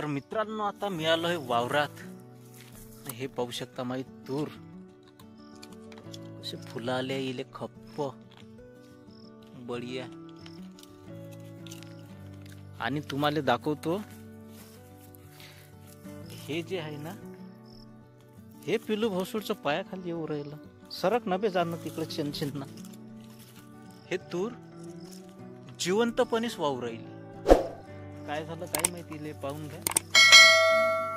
तर मित्रांनो, आता मिळालो आहे वावरात. हे पाहू शकता माही तूर कसे फुलं आले, इले खप्प बढिया. आणि तुम्हाला दाखवतो, हे जे आहे ना, हे पिलू भोसूरचं पायाखाली येऊ राहिलं. सरक नभे जाणं तिकडे चिन्ह. हे तूर जिवंतपणेच वाहू राहिली. काय झालं काय माहिती, पाहून घ्या.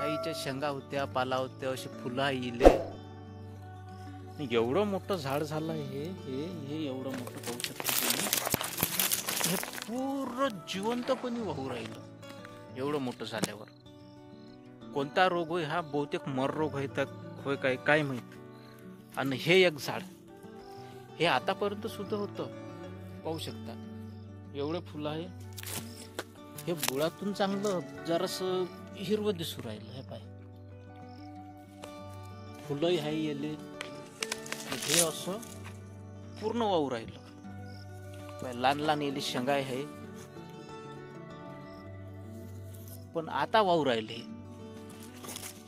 आईच्या शेंगा होत्या, पाला होत्या, अशी फुलं येईल. एवढं मोठं झाड झालं हे एवढं मोठं पाहू शकता तुम्ही. हे पूर्ण जिवंतपणे वाहू राहिलं एवढं मोठं झाल्यावर. कोणता रोग होय हा, बहुतेक मर रोग होय काय माहित. आणि हे एक झाड हे आतापर्यंत सुद्धा होतं, पाहू शकता एवढे फुलं आहे. हे बुळातून चांगलं जरासं हिरवं दिसू राहिलं. हे पाय फुलंही आहे येले, हे असं पूर्ण वाहू राहिलं. लहान लहान येले शेंगाय आहे, पण आता वाहू राहिले.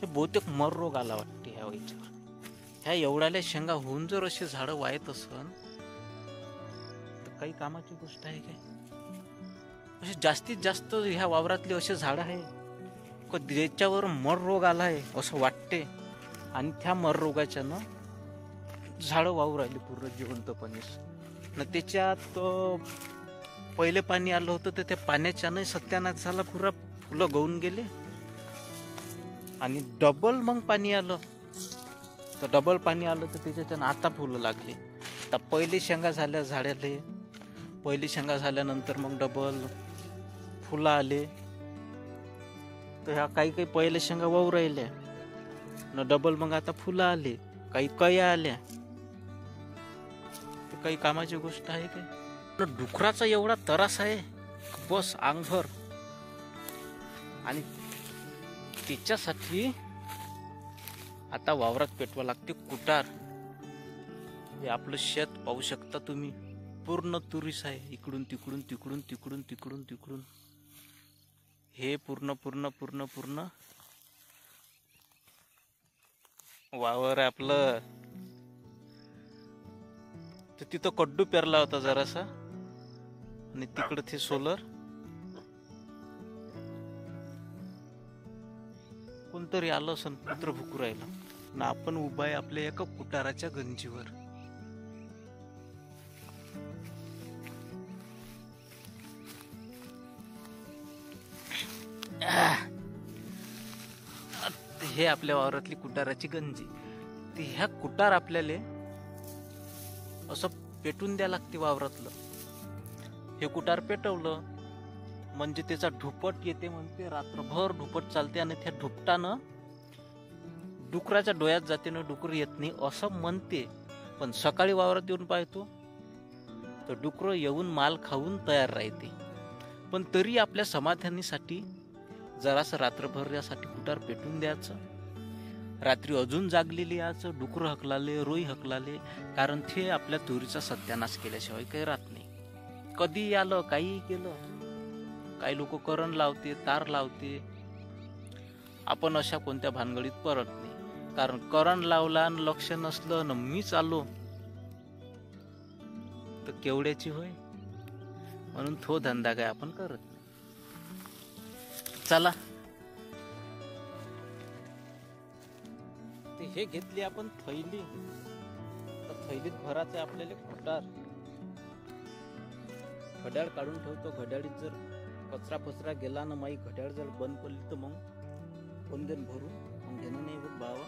हे बहुतेक मर रोग आला वाटते ह्या वयाच्यावर. ह्या एवढ्याल्या शेंगा होऊन जर असे झाडं वाहत असन तर काही कामाची गोष्ट आहे काय? असे जास्तीत जास्त ह्या वावरातले असे झाड आहे ज्याच्यावर मर रोग आलाय असं वाटते. आणि त्या मर रोगाच्या न झाडं वाहू राहिली पूर्ण जिवंतपणे. न त्याच्यात पहिले पाणी आलं होतं तर त्या पाण्याच्यानं सत्यानाश झाला, पुरा फुलं गळून गेले. आणि डबल मग पाणी आलं तर त्याच्याच्यानं आता फुलं लागली. तर पहिली शेंगा झाल्या झाडाले, पहिली शेंगा झाल्यानंतर मग डबल फुलं आले. तर ह्या काही पहिल्या शेंगा वाहू राहिल्या न डबल मग आता फुलं आले, काही कया आल्या. काही कामाची गोष्ट आहे काय? डुकराचा एवढा त्रास आहे बस अंगभर. आणि त्याच्यासाठी आता वावरात पेटवा लागते कुटार. हे आपलं शेत पाहू शकता तुम्ही, पूर्ण तुरीस आहे. इकडून तिकडून तिकडून तिकडून तिकडून तिकडून हे पूर्ण पूर्ण पूर्ण पूर्ण वावर आहे आपलं. तर तिथं कड्डू पेरला होता जरासा, आणि तिकडं ते सोलर. कोणतरी आलं असं कुत्र भुकू राहिलं ना. आपण उभा आहे आपल्या एका कुटाराच्या गंजीवर. हे आपल्या वावरातली कुटाराची गंजी. ह्या कुटार आपल्याला असं पेटून द्या लागते वावरातलं. हे कुटार पेटवलं म्हणजे त्याचा ढुपट येते म्हणते, रात्रभर ढुपट चालते. आणि त्या ढुपटानं डुकराच्या डोळ्यात जाते ना, डुकर येत नाही असं म्हणते. पण सकाळी वावरात येऊन पाहतो तर डुकर येऊन माल खाऊन तयार राहते. पण तरी आपल्या समाधानीसाठी जरासं रात्रभर यासाठी कुटार पेटून द्यायचं. रात्री अजून जागलेली याचं डुकर हकलाले, रोई हकलाले, कारण ते आपल्या तुरीचा सत्यानाश केल्याशिवाय काही राहत नाही. कधी आलं काही केलं. काही लोक करण लावते, तार लावते. आपण अशा कोणत्या भानगडीत परत नाही. कारण करण लावला आणि लक्ष नसलं न मी चाललो तर केवढ्याची होय. म्हणून तो धंदा काय आपण करत नाही. चला, ते हे घेतली आपण थैली. तर थैलीत भरायचं आपल्याला कुटार. घड्याळ काढून ठेवतो. घड्याळीत जर कचरा फचरा गेला ना, माई घड्याळ जर बंद पडली तर मग कोणदेन भरू, मग घेणं नाही बघ बाबा.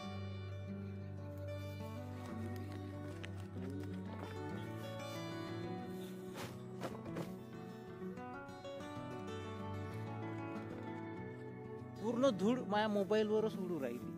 पूर्ण धूळ माझ्या मोबाईलवरच उडू राहिली.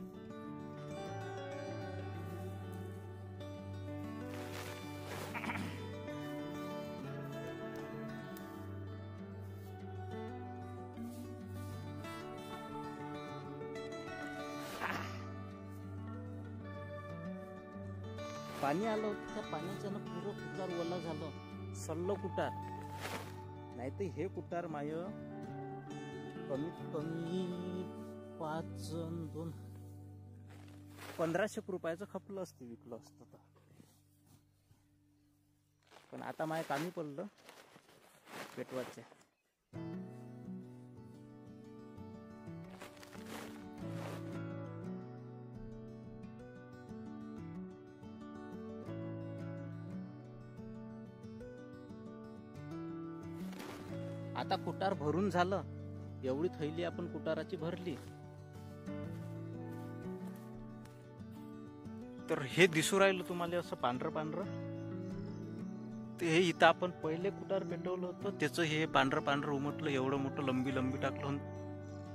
पाणी आलं होतं, त्या पाण्याच्यानं पुरं कुटार ओला झालं, सल्लं कुटार. नाही तर हे कुटार माय कमीत कमी 5 अन् 2 1500 रुपयाचं खपलं असतं, विकलं असतं तर. पण आता माय कामी पडलं पेटवाचे. आता कुटार भरून झालं. एवढी थैली आपण कुटाराची भरली तर हे दिसू राहिलं तुम्हाला असं पांढरं पांढरं. ते हे इथं आपण पहिले कुटार पेटवलं होतं त्याचं हे पांढरं पांढरं उमटलं, एवढं मोठं लंबी लंबी टाकलं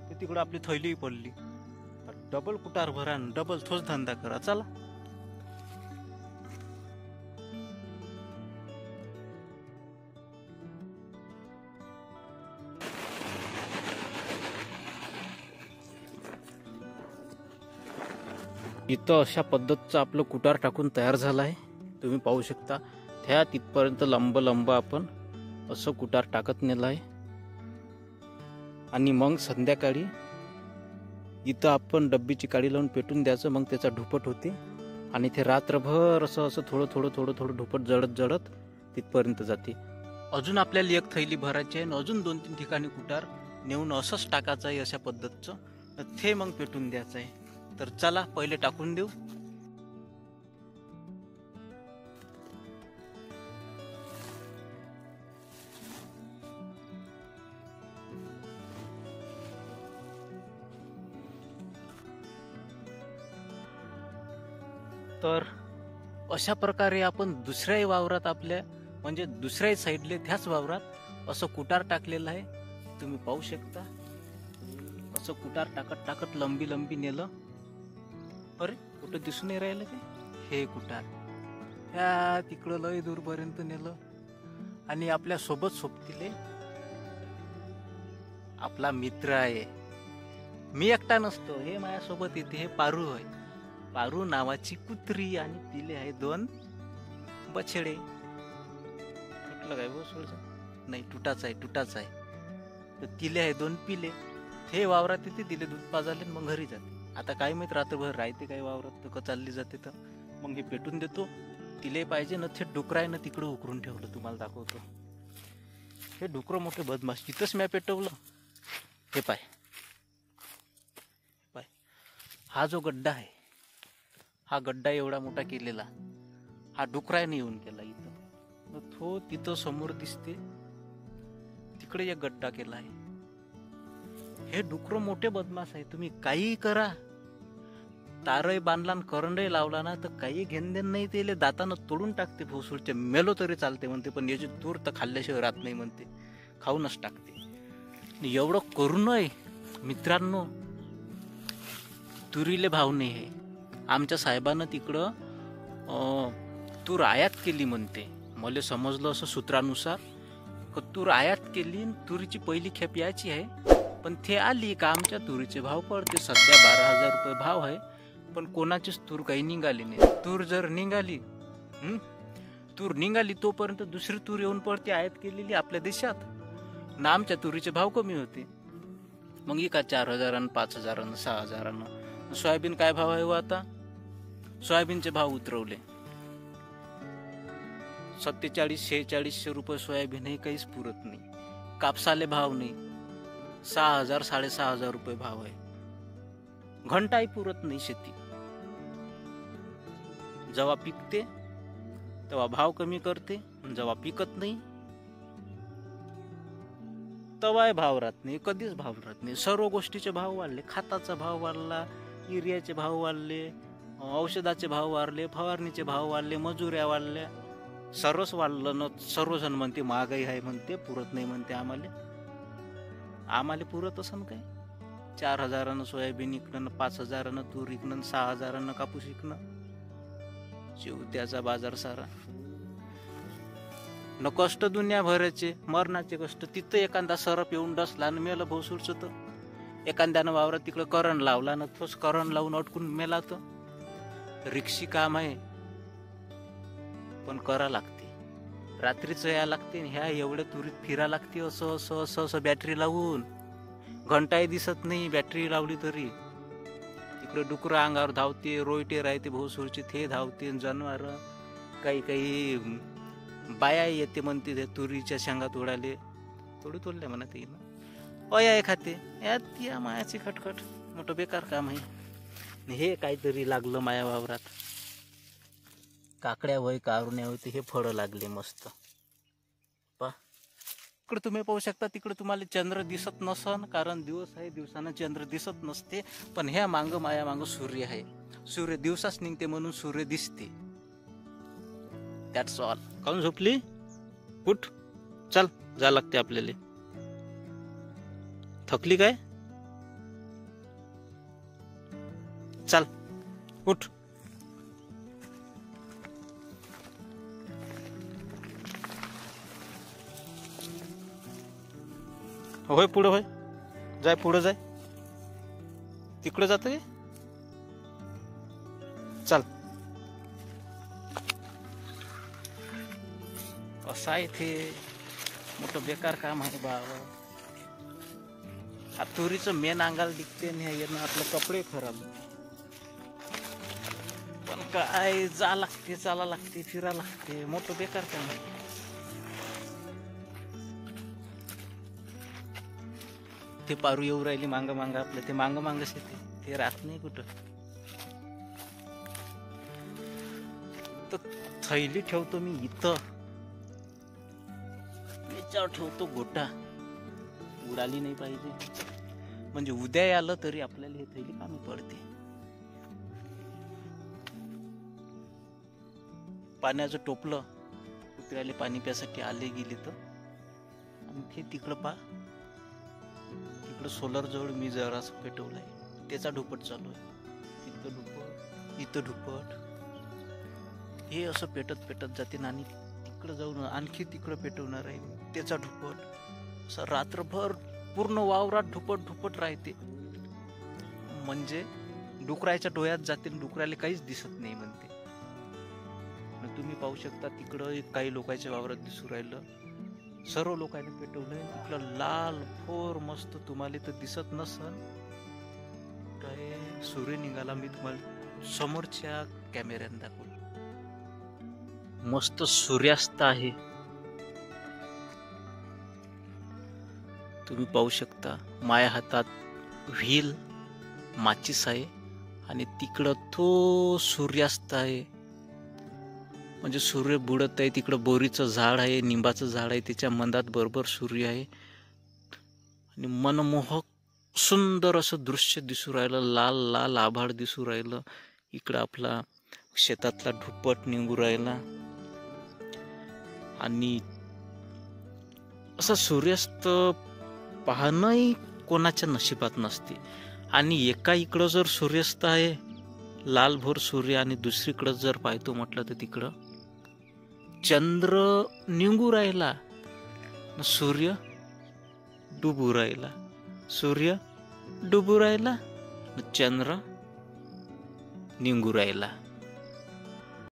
ते तिकडं आपली थैली पडली. डबल कुटार भरा, डबल तोच धंदा करा. चला इथं अशा पद्धतीचं आपलं कुटार टाकून तयार झालं आहे. तुम्ही पाहू शकता त्या तिथपर्यंत लंब लंब आपण असं कुटार टाकत नेलं आहे. आणि मग संध्याकाळी इथं आपण डब्बीची काडी लावून पेटून द्यायचं. मग त्याचा ढुपट होते आणि ते रात्रभर असं असं थोडं थोडं थोडं थोडं ढुपट जळत जळत तिथपर्यंत जाते. अजून आपल्याला एक थैली भरायची आहे, अजून 2-3 ठिकाणी कुटार नेऊन असंच टाकायचं आहे अशा पद्धतीचं. ते मग पेटून द्यायचं आहे. तर चला पहिले टाकून देऊ. तर अशा प्रकारे आपण दुसऱ्याही वावरात आपल्या म्हणजे दुसऱ्याही साईडले त्याच वावरात असं कुटार टाकलेलं आहे. तुम्ही पाहू शकता असं कुटार टाकत टाकत लंबी लंबी नेलं. अरे कुठं दिसून नाही राहिलं ते हे कुटार ह्या तिकडं लय दूरपर्यंत नेलं. आणि आपल्या सोबत सोबतीले आपला मित्र आहे. मी एकटा नसतो, हे माझ्यासोबत येते. हे पारू आहे, पारू नावाची कुत्री. आणि तिले आहे 2 बछडे. तुटलं काय बस नाही, तुटाच आहे. तर तिले आहे 2 पिले. हे वावरात येते, तिले दूध पाजाले मग घरी जाते. आता काय माहित रात्रभर राहते काय वावरात तर चालली जाते. तर मग हे पेटून देतो. तिले पाहिजे ना ते डुकरं आहे ना तिकडं उकरून ठेवलं, तुम्हाला दाखवतो. हे डुकरं मोठे बदमाश. तिथंच मी पेटवलं. हे पाय हा जो गड्डा आहे, हा गड्डा एवढा मोठा केलेला हा डुकराने येऊन केला. इथं तो तिथं समोर दिसते तिकडे एक गड्डा केला आहे. हे डुकरं मोठे बदमाश आहे. तुम्ही काही करा, तारही बांधला करंडही लावला ना तर काही घेणदेण नाही. ते दातानं तोडून टाकते. भोसूरचे मेलो तरी चालते म्हणते, पण याची तूर तर खाल्ल्याशिवाय राहत नाही म्हणते, खाऊनच टाकते. एवढं करू नये मित्रांनो, तुरीले भाव नाही आहे. आमच्या साहेबानं तिकडं तूर आयात केली म्हणते. मला समजलं असं सूत्रानुसार तूर आयात केली. तुरीची पहिली खेप यायची आहे, पण ते आली का आमच्या तुरीचे भाव पडते. सध्या 12,000 रुपये भाव आहे, पण कोणाचीच तूर काही निघाली नाही. तूर जर निघाली तोपर्यंत दुसरी तूर येऊन पडते आयात केलेली आपल्या देशात, ना आमच्या तुरीचे भाव कमी होते. मग एका 4,000, 5,000, 6,000. सोयाबीन काय भाव आहे आता? सोयाबीनचे भाव उतरवले. 4700-4600 रुपये सोयाबीन हे काहीच पुरत नाही. कापसाले भाव नाही, 6,000, 6,500 रुपये भाव आहे. घंटाही पुरत नाही शेती. जेव्हा पिकते तेव्हा भाव कमी करते, जेव्हा पिकत नाही तेव्हा भाव राहत नाही, कधीच भाव राहत नाही. सर्व गोष्टीचे भाव वाढले. खताचा भाव वाढला, युरियाचे भाव वाढले, औषधाचे भाव वाढले, फवारणीचे भाव वाढले, मजुऱ्या वाढल्या, सर्वच वाढलं. न सर्वजण म्हणते महागाई आहे म्हणते, पुरत नाही म्हणते. आम्हाला पुरत असं काय? 4,000 सोयाबीन इकणं, 5,000 तूर इकणं, 6,000 कापूस इकणं, शेवत्याचा बाजार सारा. न कष्ट दुनिया भरायचे, मरणाचे कष्ट. तिथं एखादा सरप येऊन डसला न मेलं भोसूरचं. तर एखाद्यानं वावरात तिकडं करण लावला ना, तोच करण लावून अटकून मेला. तर रिक्षी काम आहे, पण करा लागते. रात्रीच या लागते. ह्या एवढ्या तुरीत फिरा लागते असं असं असं असं बॅटरी लावून. घंटाही दिसत नाही बॅटरी लावली तरी. तिकडे डुकरं अंगावर धावते, रोयटे राहते भोसूरचे ते धावते, जनावर काही काही बाया येते म्हणते त्या तुरीच्या शेंगा तोडाले. तोडल्या म्हणा ते ना, अया खाते यात या मायाची खटखट. मोठं बेकार काम आहे हे. काहीतरी लागलं माया वावरात. काकड्या होय, कारुण्या होय, हे फळं लागले मस्त. पा इकडे तुम्ही पाहू शकता. तिकडे तुम्हाला चंद्र दिसत नसन, कारण दिवस आहे, दिवसानं चंद्र दिसत नसते. पण ह्या माया मांग सूर्य आहे. सूर्य दिवसाच निघते म्हणून सूर्य दिसते. That's all. काऊन झोपली? उठ, चल, जा लागते आपल्याला. थकली काय? चल उठ. होय पुढं, होय जाय, पुढं जाय. तिकडं जातोय, चल. असं आहे ते. मोठं बेकार काम आहे बाबा. हा तुरीचं मेन अंगाला दिसते नाही ना, आपले कपडे खराब. पण काय जा लागते, चाला लागते, फिरा लागते. मोठं बेकार काम आहे. ते पारू येऊ राहिली मांग मांग. आपलं ते मांग मांगच येते, ते राहत नाही कुठं. तर थैली ठेवतो मी इथं, याच्यावर ठेवतो गोटा. उडाली नाही पाहिजे, म्हणजे उद्या आलं तरी आपल्याला हे थैली कामी पडते. पाण्याचं टोपलं, कुत्र्याले पाणी प्यासाठी आले गेले तर. आणि ते तिकडं पा, तिकडं सोलर जवळ मी जरासं पेटवलंय, त्याचा ढुपट चालू आहे. तिथं ढुपट, इथं ढुपट, हे असं पेटत पेटत जाते. आणि तिकडं जाऊन आणखी तिकडं पेटवणार आहे, त्याचा ढुपट. असं रात्रभर पूर्ण वावरात ढुपट ढुपट राहते. म्हणजे डुकराच्या डोळ्यात जाते, डुकराला काहीच दिसत नाही म्हणते. तुम्ही पाहू शकता तिकडं काही लोकांच्या वावरात दिसू राहिलं. सर्व लोकांनी पेटवलंय. तिकडं लाल फोर मस्त, तुम्हाला तर दिसत नसन काय. सूर्य निघाला, मी तुम्हाला समोरच्या कॅमेऱ्याने दाखवलं. मस्त सूर्यास्त आहे, तुम्ही पाहू शकता. माया हातात व्हील माचीस आहे आणि तिकडं तो सूर्यास्त आहे. म्हणजे सूर्य बुडत आहे. तिकडं बोरीचं झाड आहे, निंबाचं झाड आहे, त्याच्या मंदात बरोबर सूर्य आहे. आणि मनमोहक सुंदर असं दृश्य दिसू राहिलं. लाल लाल आभाळ दिसू राहिलं. इकडं आपला शेतातला ढुपट निघू राहिला. आणि असं सूर्यास्त पाहणंही कोणाच्या नशिबात नसते. आणि एका इकडं जर सूर्यास्त आहे, लालभोर सूर्य, आणि दुसरीकडं जर पाहतो म्हटलं तर तिकडं चंद्र निघू राहिला, सूर्य डुबू राहिला. सूर्य डुबू राहिला, चंद्र निघू राहिला.